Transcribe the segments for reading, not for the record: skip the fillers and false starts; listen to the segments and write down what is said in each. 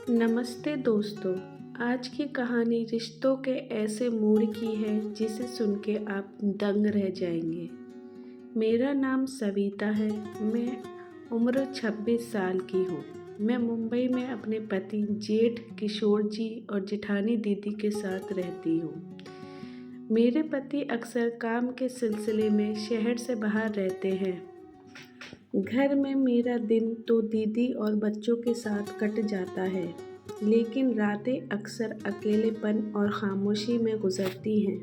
नमस्ते दोस्तों। आज की कहानी रिश्तों के ऐसे मोड़ की है जिसे सुन के आप दंग रह जाएंगे। मेरा नाम सविता है। मैं उम्र 26 साल की हूँ। मैं मुंबई में अपने पति जेठ किशोर जी और जेठानी दीदी के साथ रहती हूँ। मेरे पति अक्सर काम के सिलसिले में शहर से बाहर रहते हैं। घर में मेरा दिन तो दीदी और बच्चों के साथ कट जाता है, लेकिन रातें अक्सर अकेलेपन और खामोशी में गुजरती हैं।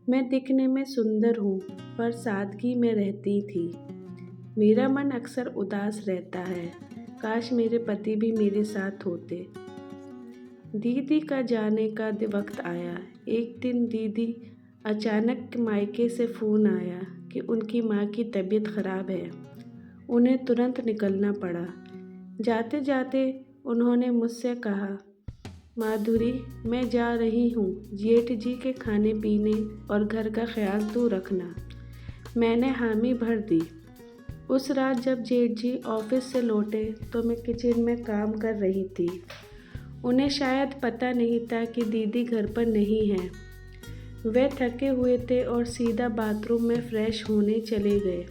मैं दिखने में सुंदर हूँ, पर सादगी में रहती थी। मेरा मन अक्सर उदास रहता है। काश मेरे पति भी मेरे साथ होते। दीदी का जाने का वक्त आया। एक दिन दीदी अचानक मायके से फ़ोन आया कि उनकी माँ की तबीयत खराब है। उन्हें तुरंत निकलना पड़ा। जाते जाते उन्होंने मुझसे कहा, माधुरी, मैं जा रही हूँ। जेठ जी के खाने पीने और घर का ख्याल तू रखना। मैंने हामी भर दी। उस रात जब जेठ जी ऑफिस से लौटे तो मैं किचन में काम कर रही थी। उन्हें शायद पता नहीं था कि दीदी घर पर नहीं है। वे थके हुए थे और सीधा बाथरूम में फ्रेश होने चले गए।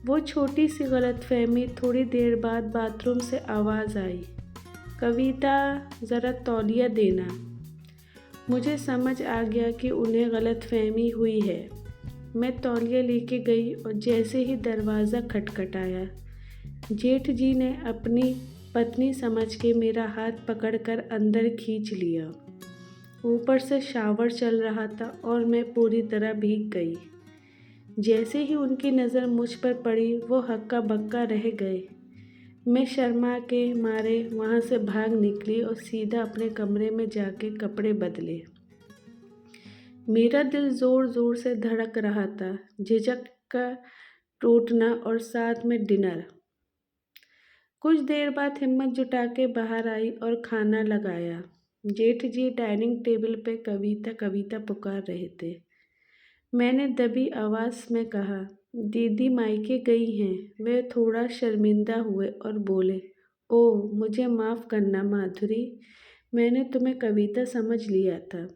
वो छोटी सी गलतफहमी। थोड़ी देर बाद बाथरूम से आवाज़ आई, कविता, ज़रा तौलिया देना। मुझे समझ आ गया कि उन्हें गलतफहमी हुई है। मैं तौलिया लेके गई और जैसे ही दरवाज़ा खटखटाया, जेठ जी ने अपनी पत्नी समझ के मेरा हाथ पकड़कर अंदर खींच लिया। ऊपर से शावर चल रहा था और मैं पूरी तरह भीग गई। जैसे ही उनकी नज़र मुझ पर पड़ी, वो हक्का बक्का रह गए। मैं शर्मा के मारे वहाँ से भाग निकली और सीधा अपने कमरे में जाके कपड़े बदले। मेरा दिल ज़ोर ज़ोर से धड़क रहा था, झिझक का टूटना और साथ में डिनर। कुछ देर बाद हिम्मत जुटा के बाहर आई और खाना लगाया। जेठ जी डाइनिंग टेबल पे कविता कविता पुकार रहे थे। मैंने दबी आवाज़ में कहा, दीदी मायके गई हैं। वे थोड़ा शर्मिंदा हुए और बोले, ओह, मुझे माफ़ करना माधुरी, मैंने तुम्हें कविता समझ लिया था।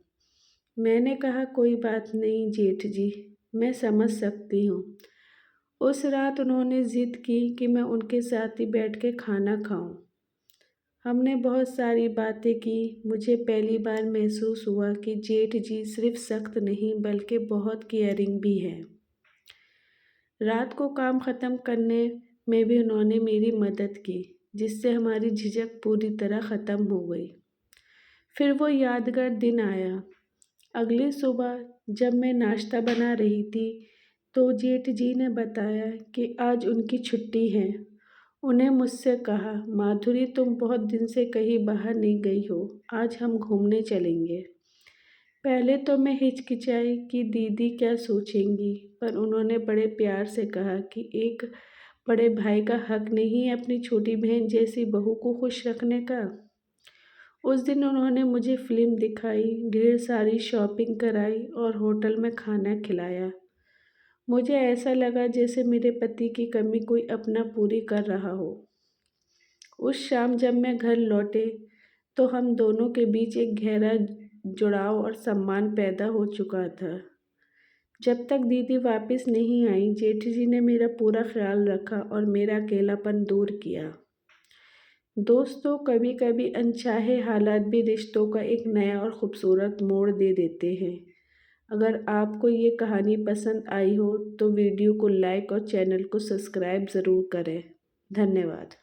मैंने कहा, कोई बात नहीं जेठ जी, मैं समझ सकती हूँ। उस रात उन्होंने ज़िद की कि मैं उनके साथ ही बैठ के खाना खाऊं। हमने बहुत सारी बातें की। मुझे पहली बार महसूस हुआ कि जेठ जी सिर्फ सख्त नहीं बल्कि बहुत केयरिंग भी हैं। रात को काम ख़त्म करने में भी उन्होंने मेरी मदद की, जिससे हमारी झिझक पूरी तरह ख़त्म हो गई। फिर वो यादगार दिन आया। अगली सुबह जब मैं नाश्ता बना रही थी तो जेठ जी ने बताया कि आज उनकी छुट्टी है। उन्हें मुझसे कहा, माधुरी, तुम बहुत दिन से कहीं बाहर नहीं गई हो, आज हम घूमने चलेंगे। पहले तो मैं हिचकिचाई कि दीदी क्या सोचेंगी, पर उन्होंने बड़े प्यार से कहा कि एक बड़े भाई का हक नहीं है अपनी छोटी बहन जैसी बहू को खुश रखने का। उस दिन उन्होंने मुझे फिल्म दिखाई, ढेर सारी शॉपिंग कराई और होटल में खाना खिलाया। मुझे ऐसा लगा जैसे मेरे पति की कमी कोई अपना पूरी कर रहा हो। उस शाम जब मैं घर लौटे तो हम दोनों के बीच एक गहरा जुड़ाव और सम्मान पैदा हो चुका था। जब तक दीदी वापस नहीं आई, जेठ जी ने मेरा पूरा ख्याल रखा और मेरा अकेलापन दूर किया। दोस्तों, कभी कभी अनचाहे हालात भी रिश्तों का एक नया और ख़ूबसूरत मोड़ दे देते हैं। अगर आपको ये कहानी पसंद आई हो तो वीडियो को लाइक और चैनल को सब्सक्राइब ज़रूर करें। धन्यवाद।